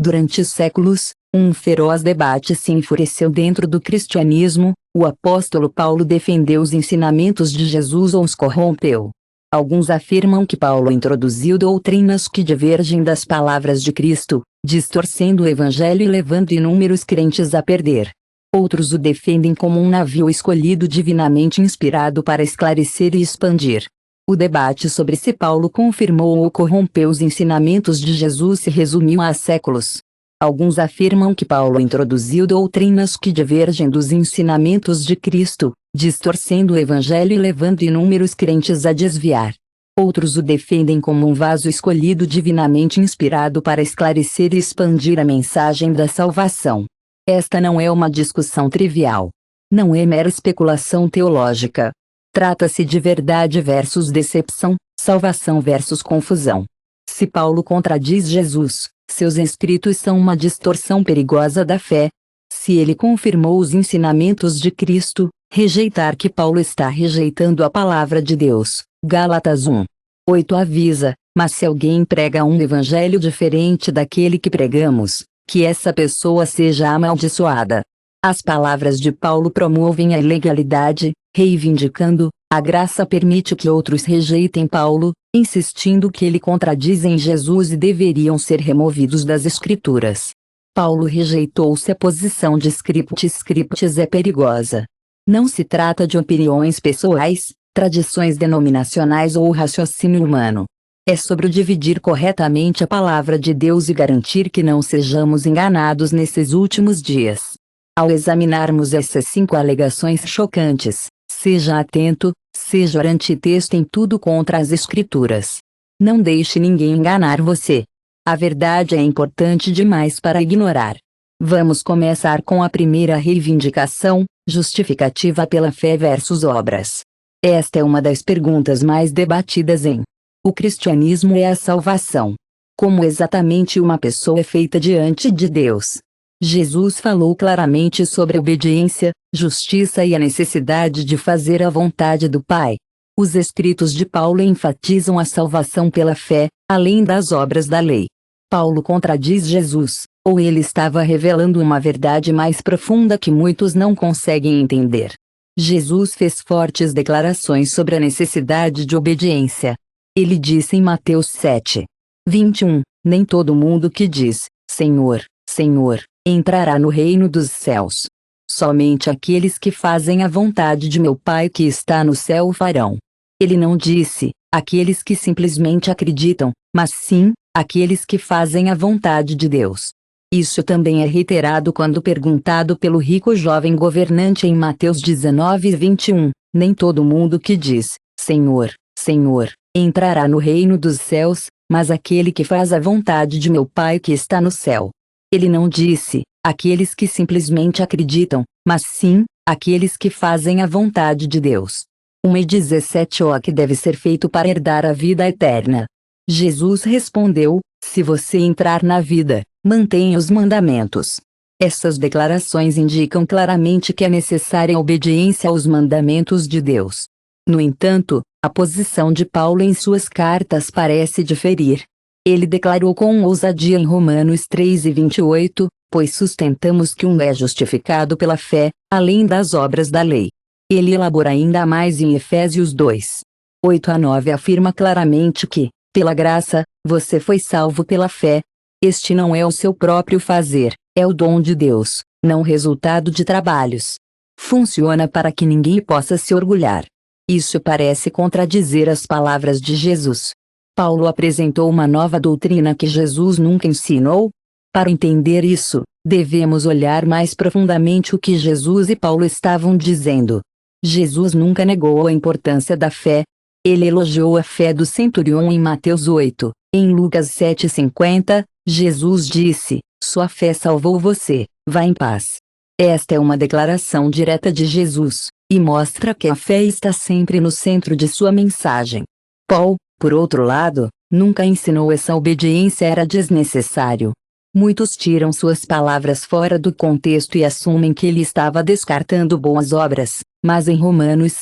Durante séculos, um feroz debate se enfureceu dentro do cristianismo. O apóstolo Paulo defendeu os ensinamentos de Jesus ou os corrompeu. Alguns afirmam que Paulo introduziu doutrinas que divergem das palavras de Cristo, distorcendo o evangelho e levando inúmeros crentes a perder. Outros o defendem como um navio escolhido divinamente inspirado para esclarecer e expandir. O debate sobre se Paulo confirmou ou corrompeu os ensinamentos de Jesus se resumiu há séculos. Alguns afirmam que Paulo introduziu doutrinas que divergem dos ensinamentos de Cristo, distorcendo o evangelho e levando inúmeros crentes a desviar. Outros o defendem como um vaso escolhido divinamente inspirado para esclarecer e expandir a mensagem da salvação. Esta não é uma discussão trivial. Não é mera especulação teológica. Trata-se de verdade versus decepção, salvação versus confusão. Se Paulo contradiz Jesus, seus escritos são uma distorção perigosa da fé. Se ele confirmou os ensinamentos de Cristo, rejeitar que Paulo está rejeitando a palavra de Deus. Gálatas 1:8 avisa, mas se alguém prega um evangelho diferente daquele que pregamos, que essa pessoa seja amaldiçoada. As palavras de Paulo promovem a ilegalidade, reivindicando, a graça permite que outros rejeitem Paulo, insistindo que ele contradiz em Jesus e deveriam ser removidos das Escrituras. Paulo rejeitou-se a posição de scriptis é perigosa. Não se trata de opiniões pessoais, tradições denominacionais ou raciocínio humano. É sobre o dividir corretamente a palavra de Deus e garantir que não sejamos enganados nesses últimos dias. Ao examinarmos essas 5 alegações chocantes, seja atento, seja antitexto em tudo contra as Escrituras. Não deixe ninguém enganar você. A verdade é importante demais para ignorar. Vamos começar com a primeira reivindicação, justificativa pela fé versus obras. Esta é uma das perguntas mais debatidas em O cristianismo é a salvação. Como exatamente uma pessoa é feita diante de Deus? Jesus falou claramente sobre obediência, justiça e a necessidade de fazer a vontade do Pai. Os escritos de Paulo enfatizam a salvação pela fé, além das obras da lei. Paulo contradiz Jesus, ou ele estava revelando uma verdade mais profunda que muitos não conseguem entender. Jesus fez fortes declarações sobre a necessidade de obediência. Ele disse em Mateus 7:21, nem todo mundo que diz, Senhor, Senhor, entrará no reino dos céus. Somente aqueles que fazem a vontade de meu Pai que está no céu o farão. Ele não disse, aqueles que simplesmente acreditam, mas sim, aqueles que fazem a vontade de Deus. Isso também é reiterado quando perguntado pelo rico jovem governante em Mateus 19:21, nem todo mundo que diz, Senhor, Senhor, entrará no reino dos céus, mas aquele que faz a vontade de meu Pai que está no céu. Ele não disse, aqueles que simplesmente acreditam, mas sim, aqueles que fazem a vontade de Deus. 1:17 O que deve ser feito para herdar a vida eterna. Jesus respondeu, se você entrar na vida, mantenha os mandamentos. Essas declarações indicam claramente que é necessária a obediência aos mandamentos de Deus. No entanto, a posição de Paulo em suas cartas parece diferir. Ele declarou com ousadia em Romanos 3:28, pois sustentamos que um é justificado pela fé, além das obras da lei. Ele elabora ainda mais em Efésios 2:8-9 afirma claramente que, pela graça, você foi salvo pela fé. Este não é o seu próprio fazer, é o dom de Deus, não resultado de trabalhos. Funciona para que ninguém possa se orgulhar. Isso parece contradizer as palavras de Jesus. Paulo apresentou uma nova doutrina que Jesus nunca ensinou. Para entender isso, devemos olhar mais profundamente o que Jesus e Paulo estavam dizendo. Jesus nunca negou a importância da fé. Ele elogiou a fé do centurião em Mateus 8. Em Lucas 7:50, Jesus disse, sua fé salvou você, vá em paz. Esta é uma declaração direta de Jesus, e mostra que a fé está sempre no centro de sua mensagem. Paulo, por outro lado, nunca ensinou essa obediência era desnecessário. Muitos tiram suas palavras fora do contexto e assumem que ele estava descartando boas obras, mas em Romanos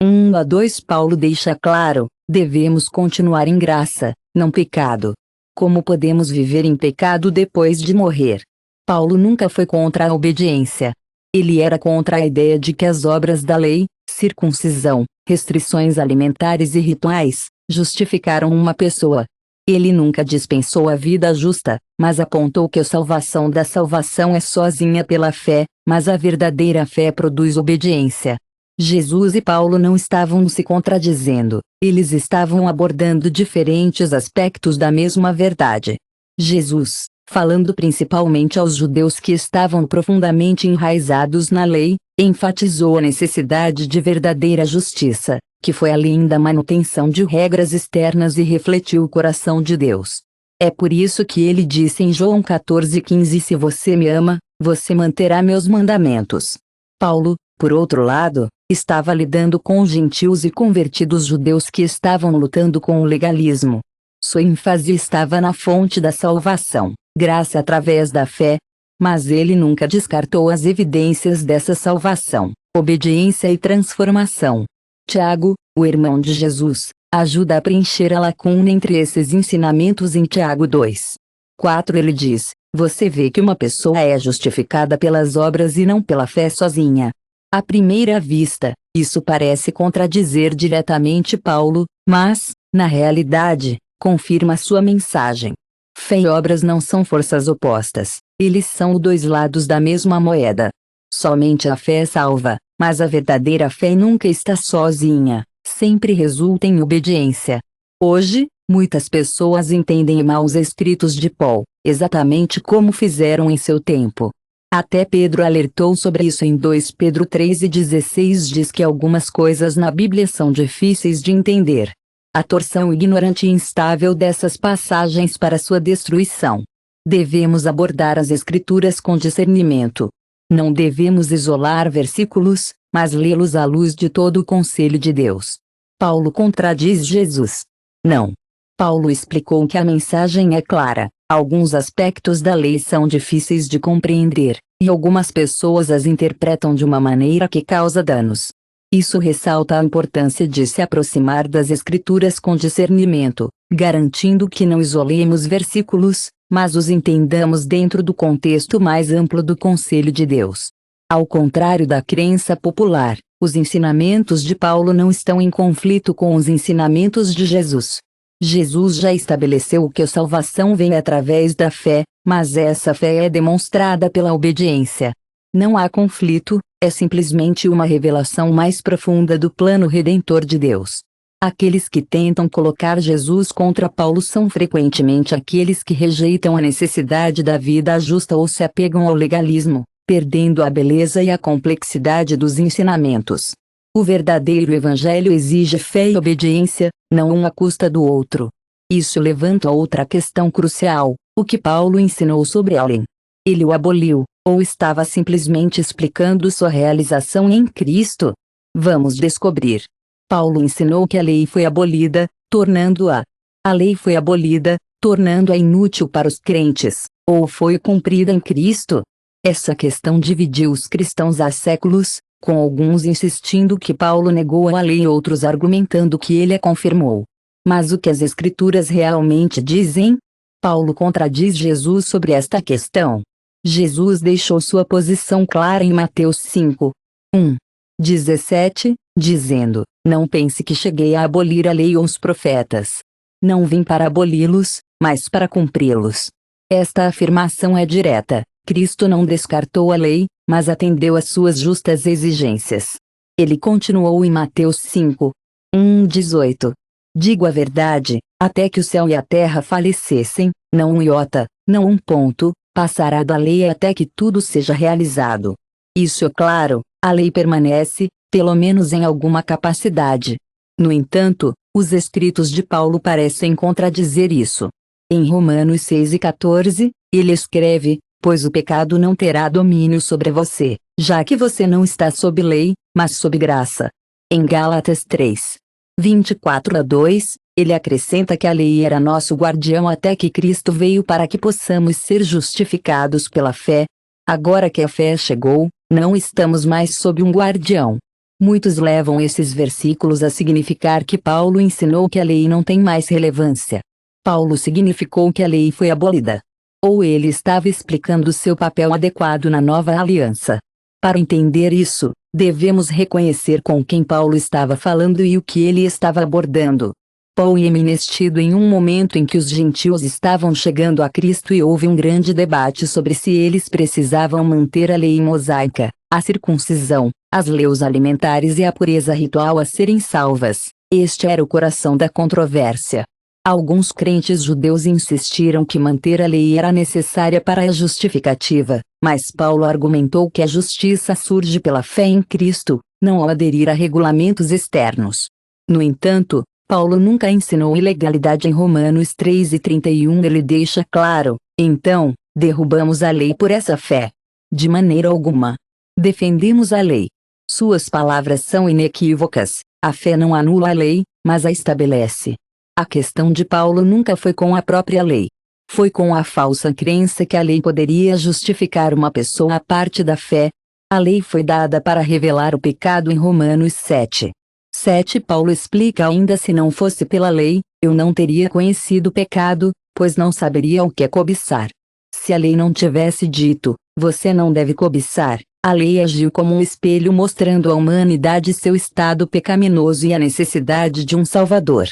6:1-2 Paulo deixa claro, devemos continuar em graça, não pecado. Como podemos viver em pecado depois de morrer? Paulo nunca foi contra a obediência. Ele era contra a ideia de que as obras da lei, circuncisão, restrições alimentares e rituais, justificaram uma pessoa. Ele nunca dispensou a vida justa, mas apontou que a salvação da salvação é sozinha pela fé, mas a verdadeira fé produz obediência. Jesus e Paulo não estavam se contradizendo, eles estavam abordando diferentes aspectos da mesma verdade. Jesus, falando principalmente aos judeus que estavam profundamente enraizados na lei, enfatizou a necessidade de verdadeira justiça, que foi além da manutenção de regras externas e refletiu o coração de Deus. É por isso que ele disse em João 14,15: Se você me ama, você manterá meus mandamentos. Paulo, por outro lado, estava lidando com os gentios e convertidos judeus que estavam lutando com o legalismo. Sua ênfase estava na fonte da salvação, graça através da fé, mas ele nunca descartou as evidências dessa salvação, obediência e transformação. Tiago, o irmão de Jesus, ajuda a preencher a lacuna entre esses ensinamentos em Tiago 2:4 ele diz: você vê que uma pessoa é justificada pelas obras e não pela fé sozinha. À primeira vista, isso parece contradizer diretamente Paulo, mas, na realidade, confirma sua mensagem. Fé e obras não são forças opostas, eles são os dois lados da mesma moeda. Somente a fé salva, mas a verdadeira fé nunca está sozinha, sempre resulta em obediência. Hoje, muitas pessoas entendem mal os escritos de Paulo, exatamente como fizeram em seu tempo. Até Pedro alertou sobre isso em 2 Pedro 3:16 diz que algumas coisas na Bíblia são difíceis de entender. A torção ignorante e instável dessas passagens para sua destruição. Devemos abordar as Escrituras com discernimento. Não devemos isolar versículos, mas lê-los à luz de todo o conselho de Deus. Paulo contradiz Jesus. Não. Paulo explicou que a mensagem é clara. Alguns aspectos da lei são difíceis de compreender, e algumas pessoas as interpretam de uma maneira que causa danos. Isso ressalta a importância de se aproximar das Escrituras com discernimento, garantindo que não isolemos versículos, mas os entendamos dentro do contexto mais amplo do conselho de Deus. Ao contrário da crença popular, os ensinamentos de Paulo não estão em conflito com os ensinamentos de Jesus. Jesus já estabeleceu que a salvação vem através da fé, mas essa fé é demonstrada pela obediência. Não há conflito, é simplesmente uma revelação mais profunda do plano redentor de Deus. Aqueles que tentam colocar Jesus contra Paulo são frequentemente aqueles que rejeitam a necessidade da vida justa ou se apegam ao legalismo, perdendo a beleza e a complexidade dos ensinamentos. O verdadeiro evangelho exige fé e obediência, não um à custa do outro. Isso levanta outra questão crucial: o que Paulo ensinou sobre a lei? Ele o aboliu, ou estava simplesmente explicando sua realização em Cristo? Vamos descobrir. Paulo ensinou que a lei foi abolida, tornando-a. A lei foi abolida, tornando-a inútil para os crentes, ou foi cumprida em Cristo? Essa questão dividiu os cristãos há séculos, com alguns insistindo que Paulo negou a lei e outros argumentando que ele a confirmou. Mas o que as Escrituras realmente dizem? Paulo contradiz Jesus sobre esta questão. Jesus deixou sua posição clara em Mateus 5:17, dizendo: não pense que cheguei a abolir a lei ou os profetas. Não vim para aboli-los, mas para cumpri-los. Esta afirmação é direta. Cristo não descartou a lei, mas atendeu às suas justas exigências. Ele continuou em Mateus 5:18. Digo a verdade, até que o céu e a terra falecessem, não um iota, não um ponto, passará da lei até que tudo seja realizado. Isso é claro, a lei permanece, pelo menos em alguma capacidade. No entanto, os escritos de Paulo parecem contradizer isso. Em Romanos 6:14, ele escreve: pois o pecado não terá domínio sobre você, já que você não está sob lei, mas sob graça. Em Gálatas 3:24-2, ele acrescenta que a lei era nosso guardião até que Cristo veio para que possamos ser justificados pela fé. Agora que a fé chegou, não estamos mais sob um guardião. Muitos levam esses versículos a significar que Paulo ensinou que a lei não tem mais relevância. Paulo significou que a lei foi abolida. Ou ele estava explicando seu papel adequado na nova aliança. Para entender isso, devemos reconhecer com quem Paulo estava falando e o que ele estava abordando. Paulo ia ministrando em um momento em que os gentios estavam chegando a Cristo e houve um grande debate sobre se eles precisavam manter a lei mosaica, a circuncisão, as leis alimentares e a pureza ritual a serem salvas. Este era o coração da controvérsia. Alguns crentes judeus insistiram que manter a lei era necessária para a justificativa, mas Paulo argumentou que a justiça surge pela fé em Cristo, não ao aderir a regulamentos externos. No entanto, Paulo nunca ensinou ilegalidade em Romanos 3:31. Ele deixa claro: então, derrubamos a lei por essa fé? De maneira alguma. Defendemos a lei. Suas palavras são inequívocas: a fé não anula a lei, mas a estabelece. A questão de Paulo nunca foi com a própria lei. Foi com a falsa crença que a lei poderia justificar uma pessoa à parte da fé. A lei foi dada para revelar o pecado em Romanos 7:7. Paulo explica ainda: se não fosse pela lei, eu não teria conhecido o pecado, pois não saberia o que é cobiçar. Se a lei não tivesse dito, você não deve cobiçar, a lei agiu como um espelho mostrando à humanidade seu estado pecaminoso e a necessidade de um Salvador.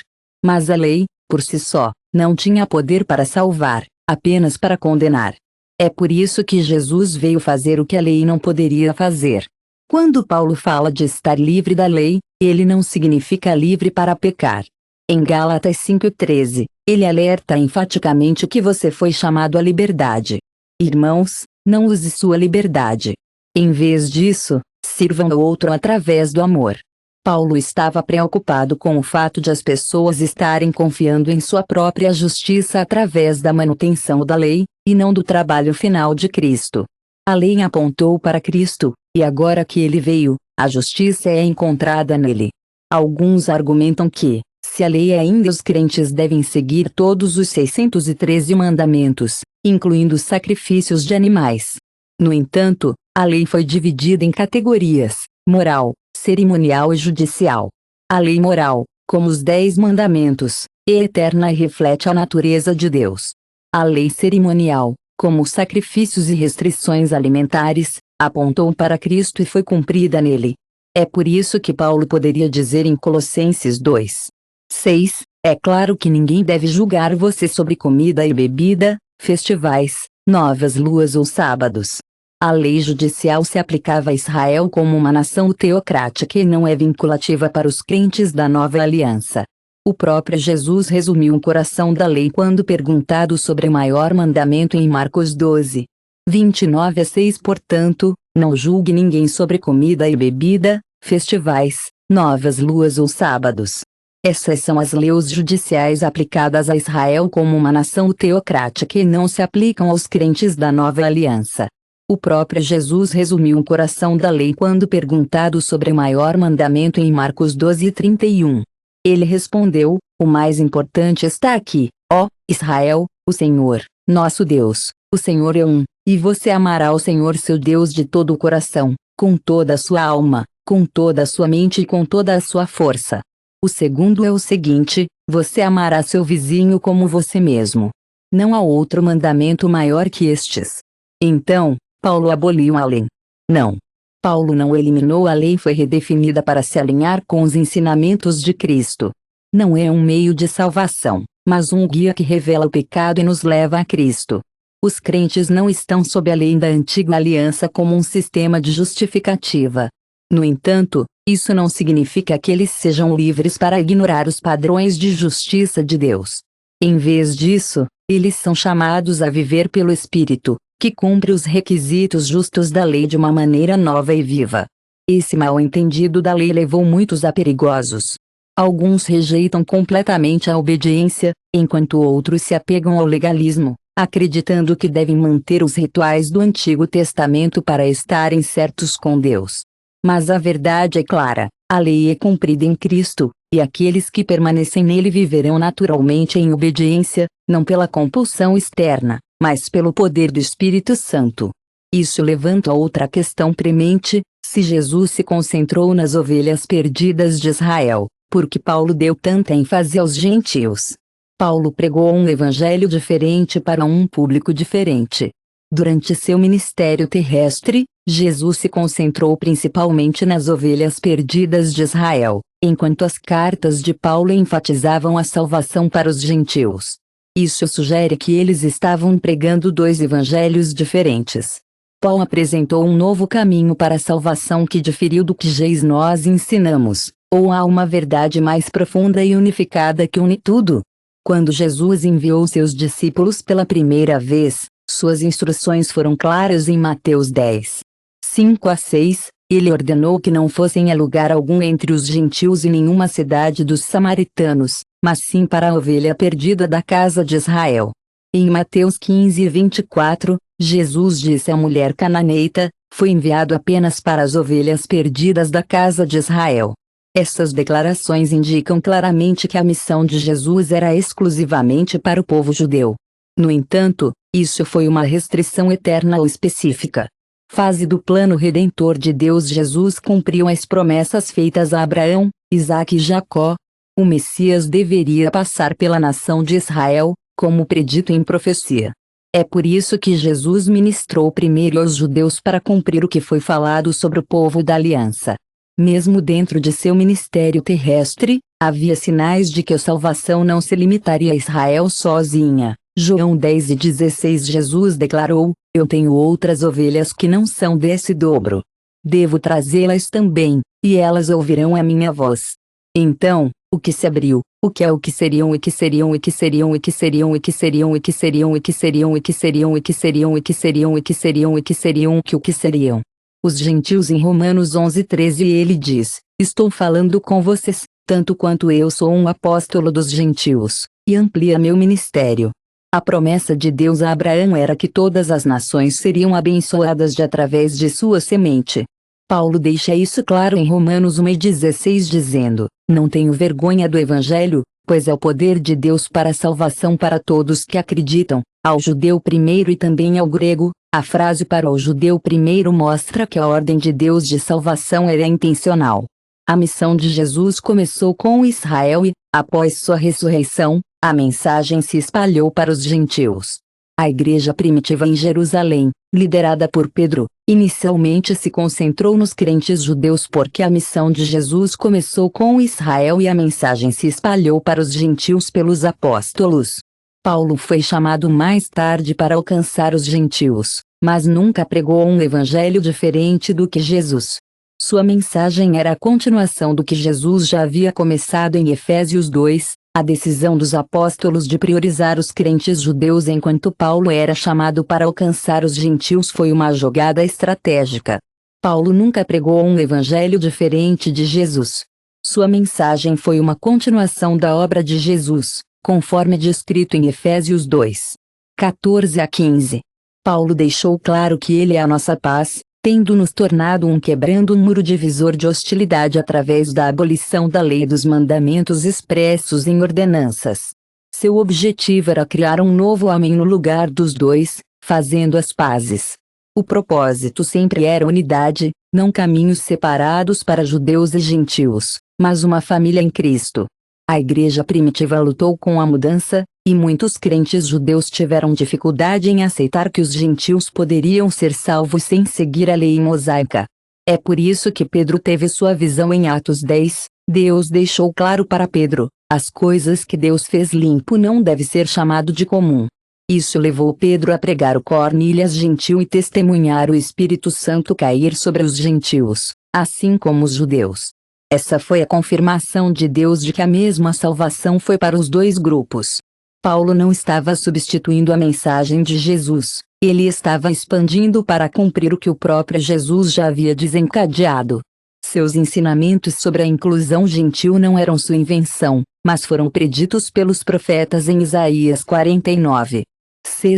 Mas a lei, por si só, não tinha poder para salvar, apenas para condenar. É por isso que Jesus veio fazer o que a lei não poderia fazer. Quando Paulo fala de estar livre da lei, ele não significa livre para pecar. Em Gálatas 5:13, ele alerta enfaticamente que você foi chamado à liberdade. Irmãos, não use sua liberdade. Em vez disso, sirvam ao outro através do amor. Paulo estava preocupado com o fato de as pessoas estarem confiando em sua própria justiça através da manutenção da lei, e não do trabalho final de Cristo. A lei apontou para Cristo, e agora que ele veio, a justiça é encontrada nele. Alguns argumentam que, se a lei é ainda, os crentes devem seguir todos os 613 mandamentos, incluindo os sacrifícios de animais. No entanto, a lei foi dividida em categorias: moral, cerimonial e judicial. A lei moral, como os 10 mandamentos, é eterna e reflete a natureza de Deus. A lei cerimonial, como os sacrifícios e restrições alimentares, apontou para Cristo e foi cumprida nele. É por isso que Paulo poderia dizer em Colossenses 2:6, é claro que ninguém deve julgar você sobre comida e bebida, festivais, novas luas ou sábados. A lei judicial se aplicava a Israel como uma nação teocrática e não é vinculativa para os crentes da nova aliança. O próprio Jesus resumiu o coração da lei quando perguntado sobre o maior mandamento em Marcos 12:29-6. Portanto, não julgue ninguém sobre comida e bebida, festivais, novas luas ou sábados. Essas são as leis judiciais aplicadas a Israel como uma nação teocrática e não se aplicam aos crentes da nova aliança. O próprio Jesus resumiu o coração da lei quando perguntado sobre o maior mandamento em Marcos 12:31. Ele respondeu: o mais importante está aqui, ó Israel, o Senhor, nosso Deus, o Senhor é um, e você amará o Senhor seu Deus de todo o coração, com toda a sua alma, com toda a sua mente e com toda a sua força. O segundo é o seguinte: você amará seu vizinho como você mesmo. Não há outro mandamento maior que estes. Então, Paulo aboliu a lei? Não. Paulo não eliminou a lei, foi redefinida para se alinhar com os ensinamentos de Cristo. Não é um meio de salvação, mas um guia que revela o pecado e nos leva a Cristo. Os crentes não estão sob a lei da antiga aliança como um sistema de justificativa. No entanto, isso não significa que eles sejam livres para ignorar os padrões de justiça de Deus. Em vez disso, eles são chamados a viver pelo Espírito, que cumpre os requisitos justos da lei de uma maneira nova e viva. Esse mal-entendido da lei levou muitos a perigosos. Alguns rejeitam completamente a obediência, enquanto outros se apegam ao legalismo, acreditando que devem manter os rituais do Antigo Testamento para estarem certos com Deus. Mas a verdade é clara: a lei é cumprida em Cristo, e aqueles que permanecem nele viverão naturalmente em obediência, não pela compulsão externa, mas pelo poder do Espírito Santo. Isso levanta outra questão premente: se Jesus se concentrou nas ovelhas perdidas de Israel, por que Paulo deu tanta ênfase aos gentios? Paulo pregou um evangelho diferente para um público diferente. Durante seu ministério terrestre, Jesus se concentrou principalmente nas ovelhas perdidas de Israel, enquanto as cartas de Paulo enfatizavam a salvação para os gentios. Isso sugere que eles estavam pregando dois evangelhos diferentes. Paulo apresentou um novo caminho para a salvação que diferiu do que nós ensinamos, ou há uma verdade mais profunda e unificada que une tudo? Quando Jesus enviou seus discípulos pela primeira vez, suas instruções foram claras em Mateus 10, 5-6, ele ordenou que não fossem a lugar algum entre os gentios e nenhuma cidade dos samaritanos, mas sim para a ovelha perdida da casa de Israel. Em Mateus 15:24, Jesus disse à mulher cananeita: "Fui enviado apenas para as ovelhas perdidas da casa de Israel." Essas declarações indicam claramente que a missão de Jesus era exclusivamente para o povo judeu. No entanto, isso foi uma restrição eterna ou específica. Fase do plano redentor de Deus. Jesus cumpriu as promessas feitas a Abraão, Isaque e Jacó. O Messias deveria passar pela nação de Israel, como predito em profecia. É por isso que Jesus ministrou primeiro aos judeus para cumprir o que foi falado sobre o povo da aliança. Mesmo dentro de seu ministério terrestre, havia sinais de que a salvação não se limitaria a Israel sozinha. João 10:16. Jesus declarou: "Eu tenho outras ovelhas que não são desse dobro. Devo trazê-las também, e elas ouvirão a minha voz." Então, o que se abriu, o que é o que seriam e que seriam e que seriam e que seriam e que seriam e que seriam e que seriam e que seriam e que seriam e que seriam e que seriam e que seriam o que seriam. Os gentios em Romanos 11:13 ele diz: "Estou falando com vocês, tanto quanto eu sou um apóstolo dos gentios", e amplia meu ministério. A promessa de Deus a Abraão era que todas as nações seriam abençoadas através de sua semente. Paulo deixa isso claro em Romanos 1:16 dizendo: "Não tenho vergonha do evangelho, pois é o poder de Deus para a salvação para todos que acreditam, ao judeu primeiro e também ao grego." A frase "para o judeu primeiro" mostra que a ordem de Deus de salvação era intencional. A missão de Jesus começou com Israel e, após sua ressurreição, a mensagem se espalhou para os gentios. A igreja primitiva em Jerusalém, liderada por Pedro, inicialmente se concentrou nos crentes judeus porque a missão de Jesus começou com Israel e a mensagem se espalhou para os gentios pelos apóstolos. Paulo foi chamado mais tarde para alcançar os gentios, mas nunca pregou um evangelho diferente do que Jesus. Sua mensagem era a continuação do que Jesus já havia começado em Efésios 2, a decisão dos apóstolos de priorizar os crentes judeus enquanto Paulo era chamado para alcançar os gentios foi uma jogada estratégica. Paulo nunca pregou um evangelho diferente de Jesus. Sua mensagem foi uma continuação da obra de Jesus, conforme descrito em Efésios 2, 14-15. Paulo deixou claro que ele é a nossa paz, tendo nos tornado quebrando um muro divisor de hostilidade através da abolição da lei dos mandamentos expressos em ordenanças. Seu objetivo era criar um novo homem no lugar dos dois, fazendo as pazes. O propósito sempre era unidade, não caminhos separados para judeus e gentios, mas uma família em Cristo. A igreja primitiva lutou com a mudança, e muitos crentes judeus tiveram dificuldade em aceitar que os gentios poderiam ser salvos sem seguir a lei mosaica. É por isso que Pedro teve sua visão em Atos 10, Deus deixou claro para Pedro: as coisas que Deus fez limpo não deve ser chamado de comum. Isso levou Pedro a pregar o Cornílias gentil e testemunhar o Espírito Santo cair sobre os gentios, assim como os judeus. Essa foi a confirmação de Deus de que a mesma salvação foi para os dois grupos. Paulo não estava substituindo a mensagem de Jesus, ele estava expandindo para cumprir o que o próprio Jesus já havia desencadeado. Seus ensinamentos sobre a inclusão gentil não eram sua invenção, mas foram preditos pelos profetas em Isaías 49.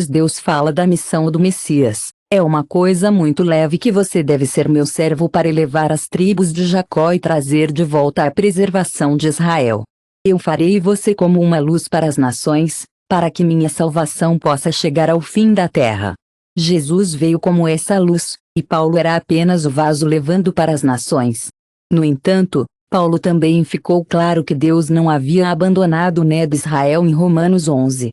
Deus fala da missão do Messias: "É uma coisa muito leve que você deve ser meu servo para elevar as tribos de Jacó e trazer de volta a preservação de Israel. Eu farei você como uma luz para as nações, para que minha salvação possa chegar ao fim da terra." Jesus veio como essa luz, e Paulo era apenas o vaso levando para as nações. No entanto, Paulo também ficou claro que Deus não havia abandonado Israel em Romanos 11.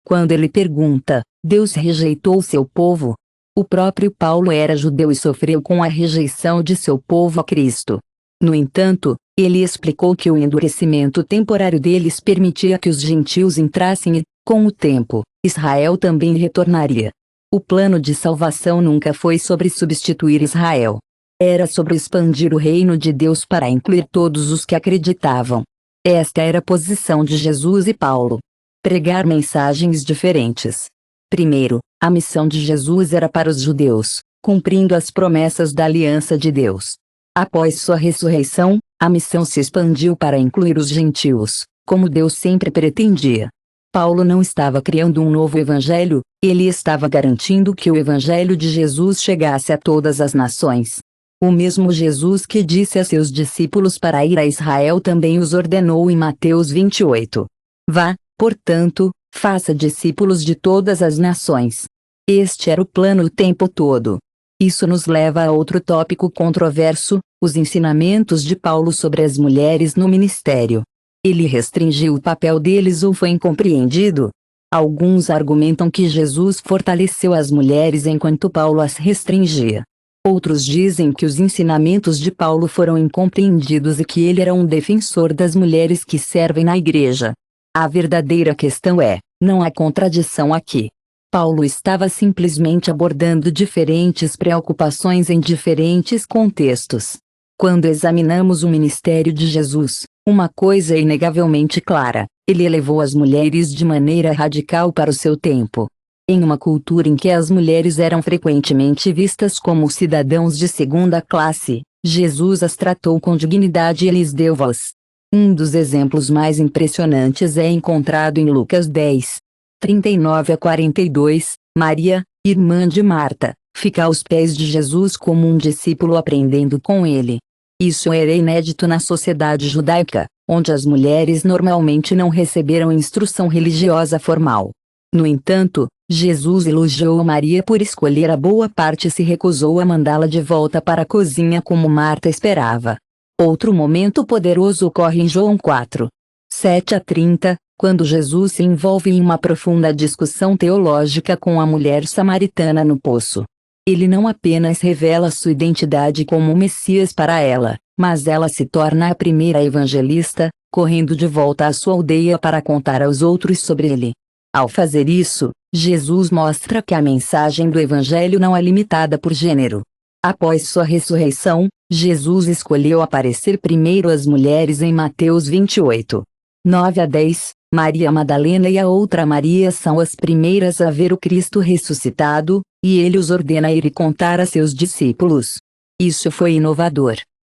Quando ele pergunta, Deus rejeitou seu povo? O próprio Paulo era judeu e sofreu com a rejeição de seu povo a Cristo. No entanto, ele explicou que o endurecimento temporário deles permitia que os gentios entrassem e, com o tempo, Israel também retornaria. O plano de salvação nunca foi sobre substituir Israel. Era sobre expandir o reino de Deus para incluir todos os que acreditavam. Esta era a posição de Jesus e Paulo. Pregar mensagens diferentes. Primeiro, a missão de Jesus era para os judeus, cumprindo as promessas da aliança de Deus. Após sua ressurreição, a missão se expandiu para incluir os gentios, como Deus sempre pretendia. Paulo não estava criando um novo evangelho, ele estava garantindo que o evangelho de Jesus chegasse a todas as nações. O mesmo Jesus que disse a seus discípulos para ir a Israel também os ordenou em Mateus 28. Vá, portanto, faça discípulos de todas as nações. Este era o plano o tempo todo. Isso nos leva a outro tópico controverso, os ensinamentos de Paulo sobre as mulheres no ministério. Ele restringiu o papel deles ou foi incompreendido? Alguns argumentam que Jesus fortaleceu as mulheres enquanto Paulo as restringia. Outros dizem que os ensinamentos de Paulo foram incompreendidos e que ele era um defensor das mulheres que servem na igreja. A verdadeira questão é, não há contradição aqui. Paulo estava simplesmente abordando diferentes preocupações em diferentes contextos. Quando examinamos o ministério de Jesus, uma coisa é inegavelmente clara: ele elevou as mulheres de maneira radical para o seu tempo. Em uma cultura em que as mulheres eram frequentemente vistas como cidadãos de segunda classe, Jesus as tratou com dignidade e lhes deu voz. Um dos exemplos mais impressionantes é encontrado em Lucas 10, 39 a 42, Maria, irmã de Marta, fica aos pés de Jesus como um discípulo aprendendo com ele. Isso era inédito na sociedade judaica, onde as mulheres normalmente não receberam instrução religiosa formal. No entanto, Jesus elogiou Maria por escolher a boa parte e se recusou a mandá-la de volta para a cozinha como Marta esperava. Outro momento poderoso ocorre em João 4, 7 a 30, quando Jesus se envolve em uma profunda discussão teológica com a mulher samaritana no poço. Ele não apenas revela sua identidade como Messias para ela, mas ela se torna a primeira evangelista, correndo de volta à sua aldeia para contar aos outros sobre ele. Ao fazer isso, Jesus mostra que a mensagem do Evangelho não é limitada por gênero. Após sua ressurreição, Jesus escolheu aparecer primeiro às mulheres em Mateus 28, 9 a 10, Maria Madalena e a outra Maria são as primeiras a ver o Cristo ressuscitado, e ele os ordena a ir e contar a seus discípulos. Isso foi inovador.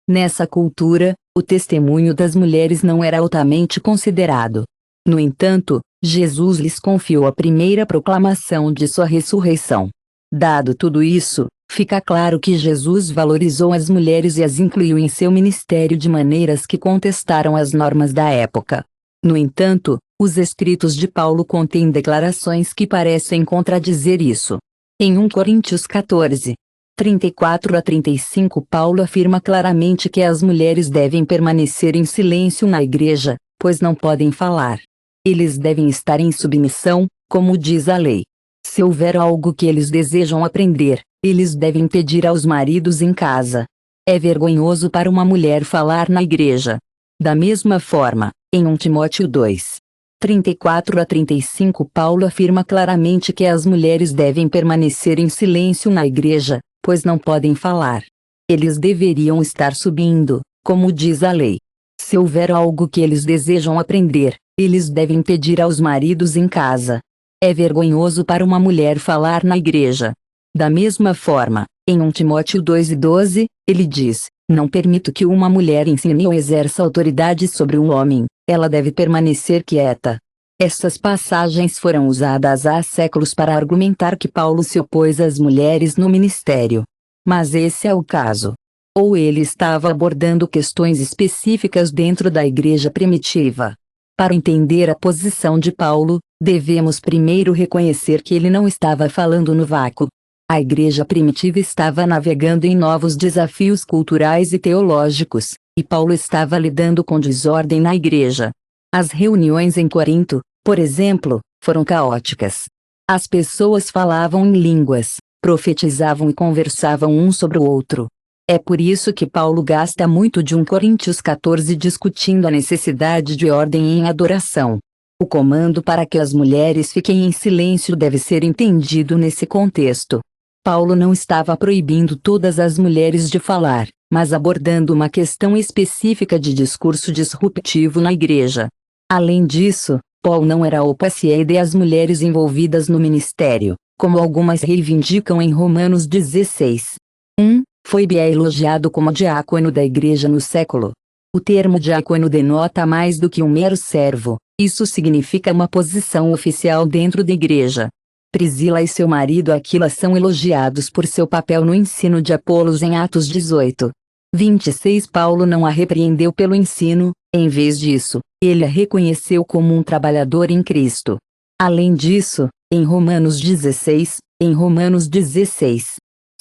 Nessa cultura, o testemunho das mulheres não era altamente considerado. No entanto, Jesus lhes confiou a primeira proclamação de sua ressurreição. Dado tudo isso, fica claro que Jesus valorizou as mulheres e as incluiu em seu ministério de maneiras que contestaram as normas da época. No entanto, os escritos de Paulo contêm declarações que parecem contradizer isso. Em 1 Coríntios 14, 34 a 35, Paulo afirma claramente que as mulheres devem permanecer em silêncio na igreja, pois não podem falar. Eles devem estar em submissão, como diz a lei. Se houver algo que eles desejam aprender, eles devem pedir aos maridos em casa. É vergonhoso para uma mulher falar na igreja. Da mesma forma, em 1 Timóteo 2, 34 a 35, Paulo afirma claramente que as mulheres devem permanecer em silêncio na igreja, pois não podem falar. Eles deveriam estar subindo, como diz a lei. Se houver algo que eles desejam aprender, eles devem pedir aos maridos em casa. É vergonhoso para uma mulher falar na igreja. Da mesma forma, em 1 Timóteo 2 e 12, ele diz: não permito que uma mulher ensine ou exerça autoridade sobre um homem, ela deve permanecer quieta. Estas passagens foram usadas há séculos para argumentar que Paulo se opôs às mulheres no ministério. Mas esse é o caso. Ou ele estava abordando questões específicas dentro da igreja primitiva. Para entender a posição de Paulo, devemos primeiro reconhecer que ele não estava falando no vácuo. A igreja primitiva estava navegando em novos desafios culturais e teológicos, e Paulo estava lidando com desordem na igreja. As reuniões em Corinto, por exemplo, foram caóticas. As pessoas falavam em línguas, profetizavam e conversavam um sobre o outro. É por isso que Paulo gasta muito de 1 Coríntios 14 discutindo a necessidade de ordem em adoração. O comando para que as mulheres fiquem em silêncio deve ser entendido nesse contexto. Paulo não estava proibindo todas as mulheres de falar, mas abordando uma questão específica de discurso disruptivo na igreja. Além disso, Paulo não era opaciede às mulheres envolvidas no ministério, como algumas reivindicam em Romanos 16. Foibe é elogiado como diácono da igreja no século. O termo diácono denota mais do que um mero servo, isso significa uma posição oficial dentro da igreja. Priscila e seu marido Aquila são elogiados por seu papel no ensino de Apolos em Atos 18. 26. Paulo não a repreendeu pelo ensino, em vez disso, ele a reconheceu como um trabalhador em Cristo. Além disso, em Romanos 16,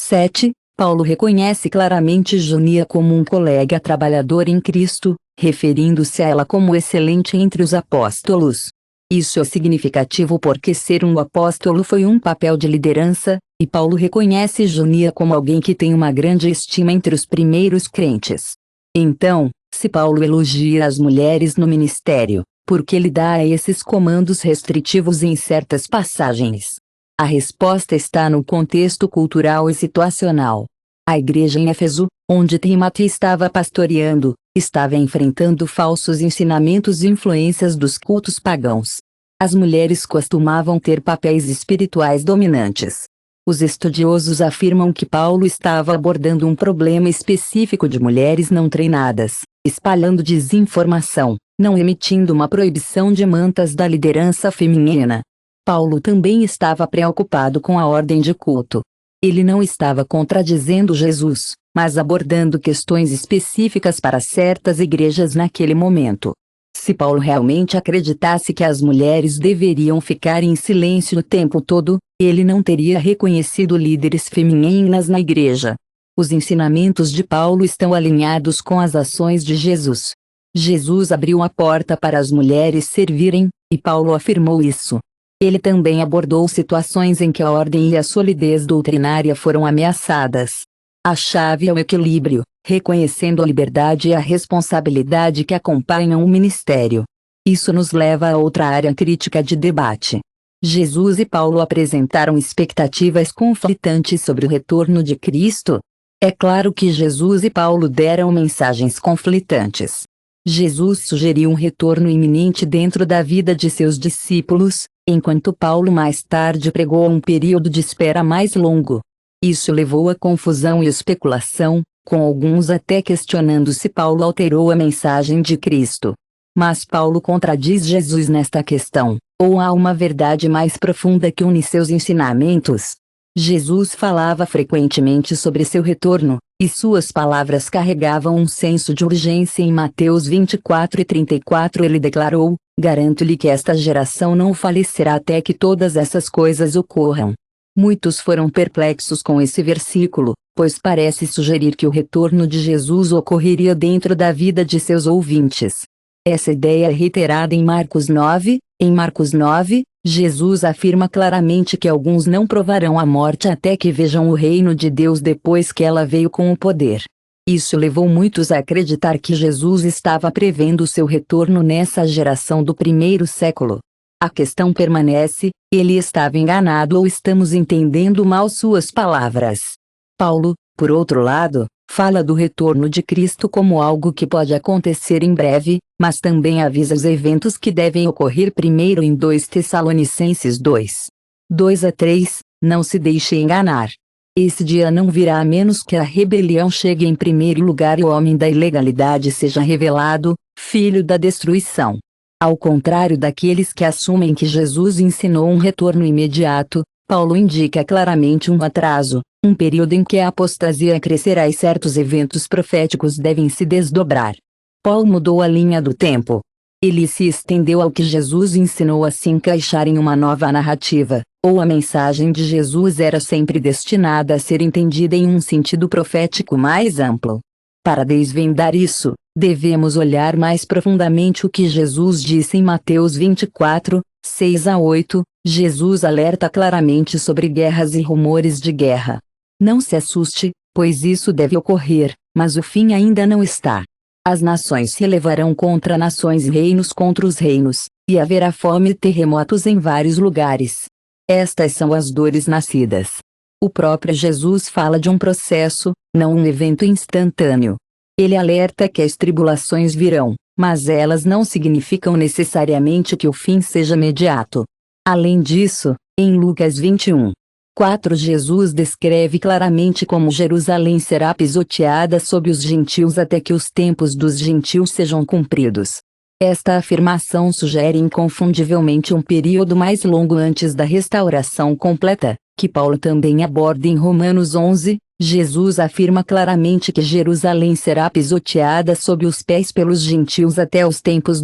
7, Paulo reconhece claramente Junia como um colega trabalhador em Cristo, referindo-se a ela como excelente entre os apóstolos. Isso é significativo porque ser um apóstolo foi um papel de liderança, e Paulo reconhece Junia como alguém que tem uma grande estima entre os primeiros crentes. Então, se Paulo elogia as mulheres no ministério, por que ele dá a esses comandos restritivos em certas passagens? A resposta está no contexto cultural e situacional. A igreja em Éfeso, onde Timóteo estava pastoreando, estava enfrentando falsos ensinamentos e influências dos cultos pagãos. As mulheres costumavam ter papéis espirituais dominantes. Os estudiosos afirmam que Paulo estava abordando um problema específico de mulheres não treinadas, espalhando desinformação, não emitindo uma proibição de mantas da liderança feminina. Paulo também estava preocupado com a ordem de culto. Ele não estava contradizendo Jesus, mas abordando questões específicas para certas igrejas naquele momento. Se Paulo realmente acreditasse que as mulheres deveriam ficar em silêncio o tempo todo, ele não teria reconhecido líderes femininas na igreja. Os ensinamentos de Paulo estão alinhados com as ações de Jesus. Jesus abriu a porta para as mulheres servirem, e Paulo afirmou isso. Ele também abordou situações em que a ordem e a solidez doutrinária foram ameaçadas. A chave é o equilíbrio, reconhecendo a liberdade e a responsabilidade que acompanham o ministério. Isso nos leva a outra área crítica de debate. Jesus e Paulo apresentaram expectativas conflitantes sobre o retorno de Cristo. É claro que Jesus e Paulo deram mensagens conflitantes. Jesus sugeriu um retorno iminente dentro da vida de seus discípulos, enquanto Paulo mais tarde pregou um período de espera mais longo. Isso levou a confusão e especulação, com alguns até questionando se Paulo alterou a mensagem de Cristo. Mas Paulo contradiz Jesus nesta questão, ou há uma verdade mais profunda que une seus ensinamentos? Jesus falava frequentemente sobre seu retorno, e suas palavras carregavam um senso de urgência. Em Mateus 24:34 ele declarou: "Garanto-lhe que esta geração não falecerá até que todas essas coisas ocorram." Muitos foram perplexos com esse versículo, pois parece sugerir que o retorno de Jesus ocorreria dentro da vida de seus ouvintes. Essa ideia é reiterada em Marcos 9. Em Marcos 9, Jesus afirma claramente que alguns não provarão a morte até que vejam o reino de Deus depois que ela veio com o poder. Isso levou muitos a acreditar que Jesus estava prevendo seu retorno nessa geração do primeiro século. A questão permanece: ele estava enganado ou estamos entendendo mal suas palavras? Paulo, por outro lado, fala do retorno de Cristo como algo que pode acontecer em breve, mas também avisa os eventos que devem ocorrer primeiro em 2 Tessalonicenses 2. 2-3, não se deixe enganar. Esse dia não virá a menos que a rebelião chegue em primeiro lugar e o homem da ilegalidade seja revelado, filho da destruição. Ao contrário daqueles que assumem que Jesus ensinou um retorno imediato, Paulo indica claramente um atraso, um período em que a apostasia crescerá e certos eventos proféticos devem se desdobrar. Paulo mudou a linha do tempo. Ele se estendeu ao que Jesus ensinou a se encaixar em uma nova narrativa, ou a mensagem de Jesus era sempre destinada a ser entendida em um sentido profético mais amplo. Para desvendar isso, devemos olhar mais profundamente o que Jesus disse em Mateus 24, 6-8. Jesus alerta claramente sobre guerras e rumores de guerra. Não se assuste, pois isso deve ocorrer, mas o fim ainda não está. As nações se levarão contra nações e reinos contra os reinos, e haverá fome e terremotos em vários lugares. Estas são as dores nascidas. O próprio Jesus fala de um processo, não um evento instantâneo. Ele alerta que as tribulações virão, mas elas não significam necessariamente que o fim seja imediato. Além disso, em Lucas 21, 4 Jesus descreve claramente como Jerusalém será pisoteada sob os gentios até que os tempos dos gentios sejam cumpridos. Esta afirmação sugere inconfundivelmente um período mais longo antes da restauração completa, que Paulo também aborda em Romanos 11. Jesus afirma claramente que Jerusalém será pisoteada sob os pés pelos gentios até os tempos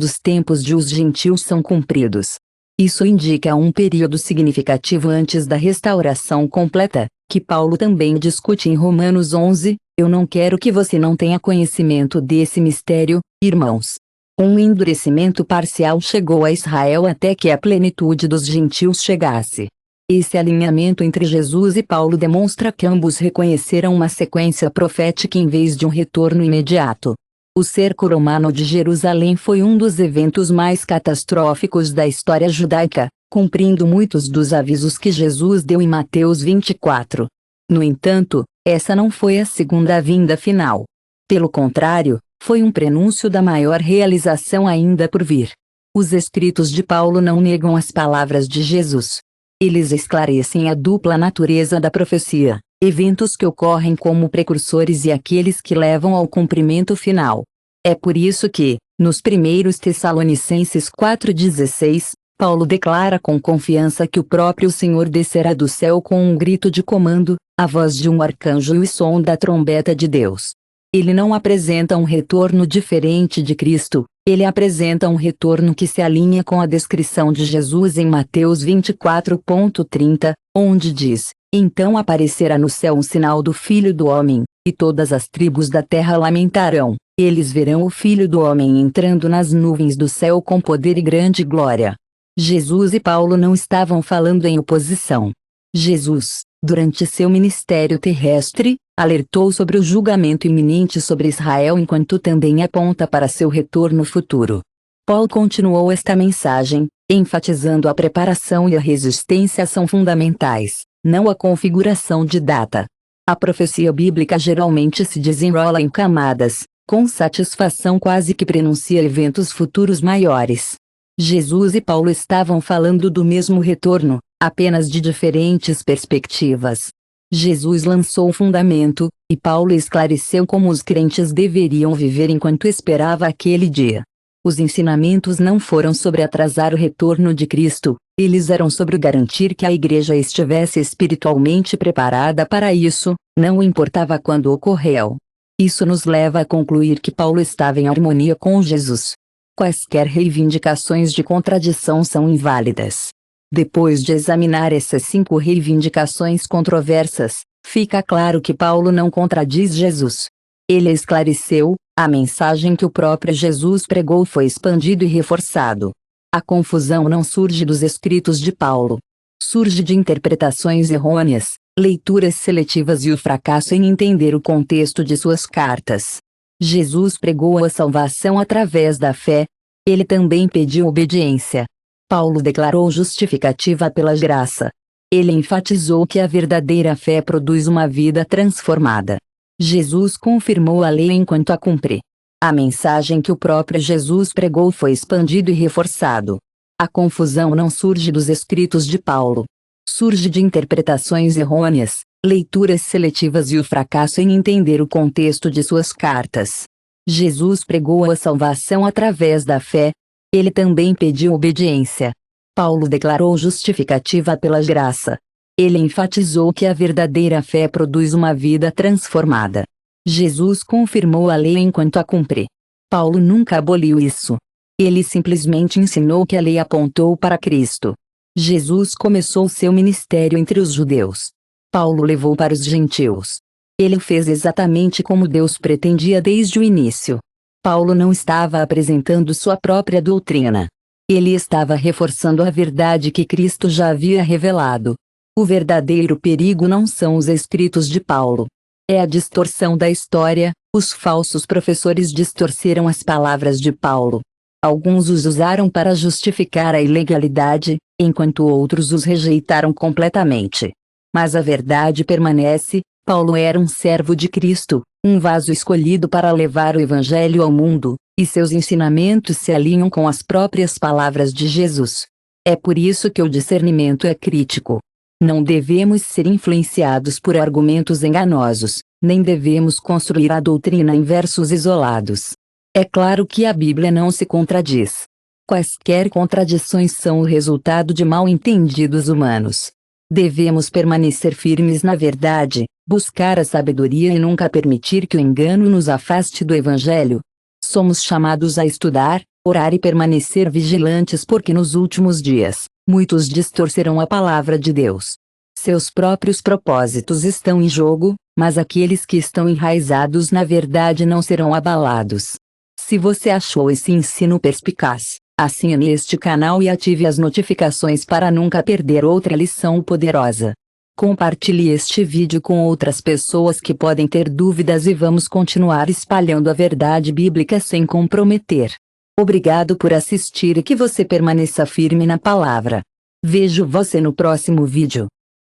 de os gentios são cumpridos. Isso indica um período significativo antes da restauração completa, que Paulo também discute em Romanos 11. Eu não quero que você não tenha conhecimento desse mistério, irmãos. Um endurecimento parcial chegou a Israel até que a plenitude dos gentios chegasse. Esse alinhamento entre Jesus e Paulo demonstra que ambos reconheceram uma sequência profética em vez de um retorno imediato. O cerco romano de Jerusalém foi um dos eventos mais catastróficos da história judaica, cumprindo muitos dos avisos que Jesus deu em Mateus 24. No entanto, essa não foi a segunda vinda final. Pelo contrário, foi um prenúncio da maior realização ainda por vir. Os escritos de Paulo não negam as palavras de Jesus. Eles esclarecem a dupla natureza da profecia, eventos que ocorrem como precursores e aqueles que levam ao cumprimento final. É por isso que, nos 1 Tessalonicenses 4,16, Paulo declara com confiança que o próprio Senhor descerá do céu com um grito de comando, a voz de um arcanjo e o som da trombeta de Deus. Ele não apresenta um retorno diferente de Cristo, ele apresenta um retorno que se alinha com a descrição de Jesus em Mateus 24,30, onde diz: Então aparecerá no céu um sinal do Filho do Homem, e todas as tribos da terra lamentarão. Eles verão o Filho do Homem entrando nas nuvens do céu com poder e grande glória. Jesus e Paulo não estavam falando em oposição. Jesus, durante seu ministério terrestre, alertou sobre o julgamento iminente sobre Israel enquanto também aponta para seu retorno futuro. Paulo continuou esta mensagem, enfatizando a preparação e a resistência são fundamentais, não a configuração de data. A profecia bíblica geralmente se desenrola em camadas, com satisfação quase que prenuncia eventos futuros maiores. Jesus e Paulo estavam falando do mesmo retorno, apenas de diferentes perspectivas. Jesus lançou o fundamento, e Paulo esclareceu como os crentes deveriam viver enquanto esperava aquele dia. Os ensinamentos não foram sobre atrasar o retorno de Cristo, eles eram sobre garantir que a igreja estivesse espiritualmente preparada para isso, não importava quando ocorreu. Isso nos leva a concluir que Paulo estava em harmonia com Jesus. Quaisquer reivindicações de contradição são inválidas. Depois de examinar essas 5 reivindicações controversas, fica claro que Paulo não contradiz Jesus. Ele esclareceu: a mensagem que o próprio Jesus pregou foi expandido e reforçado. A confusão não surge dos escritos de Paulo. Surge de interpretações errôneas, leituras seletivas e o fracasso em entender o contexto de suas cartas. Jesus pregou a salvação através da fé. Ele também pediu obediência. Paulo declarou justificativa pela graça. Ele enfatizou que a verdadeira fé produz uma vida transformada. Jesus confirmou a lei enquanto a cumpre. A mensagem que o próprio Jesus pregou foi expandido e reforçado. A confusão não surge dos escritos de Paulo. Surge de interpretações errôneas, leituras seletivas e o fracasso em entender o contexto de suas cartas. Jesus pregou a salvação através da fé. Ele também pediu obediência. Paulo declarou justificativa pela graça. Ele enfatizou que a verdadeira fé produz uma vida transformada. Jesus confirmou a lei enquanto a cumpre. Paulo nunca aboliu isso. Ele simplesmente ensinou que a lei apontou para Cristo. Jesus começou seu ministério entre os judeus. Paulo levou para os gentios. Ele fez exatamente como Deus pretendia desde o início. Paulo não estava apresentando sua própria doutrina. Ele estava reforçando a verdade que Cristo já havia revelado. O verdadeiro perigo não são os escritos de Paulo. É a distorção da história. Os falsos professores distorceram as palavras de Paulo. Alguns os usaram para justificar a ilegalidade, enquanto outros os rejeitaram completamente. Mas a verdade permanece: Paulo era um servo de Cristo, um vaso escolhido para levar o Evangelho ao mundo, e seus ensinamentos se alinham com as próprias palavras de Jesus. É por isso que o discernimento é crítico. Não devemos ser influenciados por argumentos enganosos, nem devemos construir a doutrina em versos isolados. É claro que a Bíblia não se contradiz. Quaisquer contradições são o resultado de mal-entendidos humanos. Devemos permanecer firmes na verdade, buscar a sabedoria e nunca permitir que o engano nos afaste do Evangelho. Somos chamados a estudar, orar e permanecer vigilantes porque nos últimos dias, muitos distorcerão a palavra de Deus. Seus próprios propósitos estão em jogo, mas aqueles que estão enraizados na verdade não serão abalados. Se você achou esse ensino perspicaz, assine este canal e ative as notificações para nunca perder outra lição poderosa. Compartilhe este vídeo com outras pessoas que podem ter dúvidas e vamos continuar espalhando a verdade bíblica sem comprometer. Obrigado por assistir e que você permaneça firme na palavra. Vejo você no próximo vídeo.